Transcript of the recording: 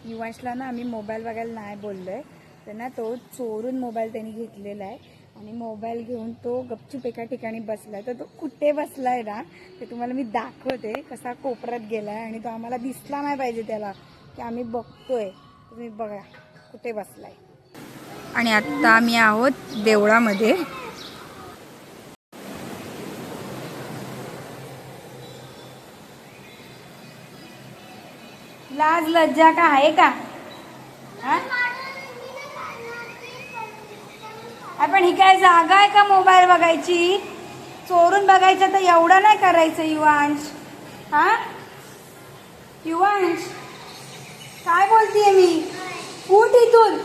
युवांशला ना आम्ही मोबाईल बघायला नाही बोललोय, तर ना तो चोरून मोबाईल त्यांनी घेतलेला आहे आणि मोबाईल घेऊन तो गपचूप एका ठिकाणी बसलाय. तर तो कुठे बसलाय ना ते तुम्हाला मी दाखवते. कसा कोपऱ्यात गेलाय आणि तो आम्हाला दिसला नाही पाहिजे त्याला की आम्ही बघतोय. तुम्ही बघा कुठे बसलाय. आणि आता आम्ही आहोत देवळामध्ये. लाज लज्जा का आहे का? पण ही काय जागा आहे का मोबाईल बघायची? चोरून बघायचं तर एवढं नाही करायचं युवांश. हा युवांश काय बोलतीये मी? उठ इथून.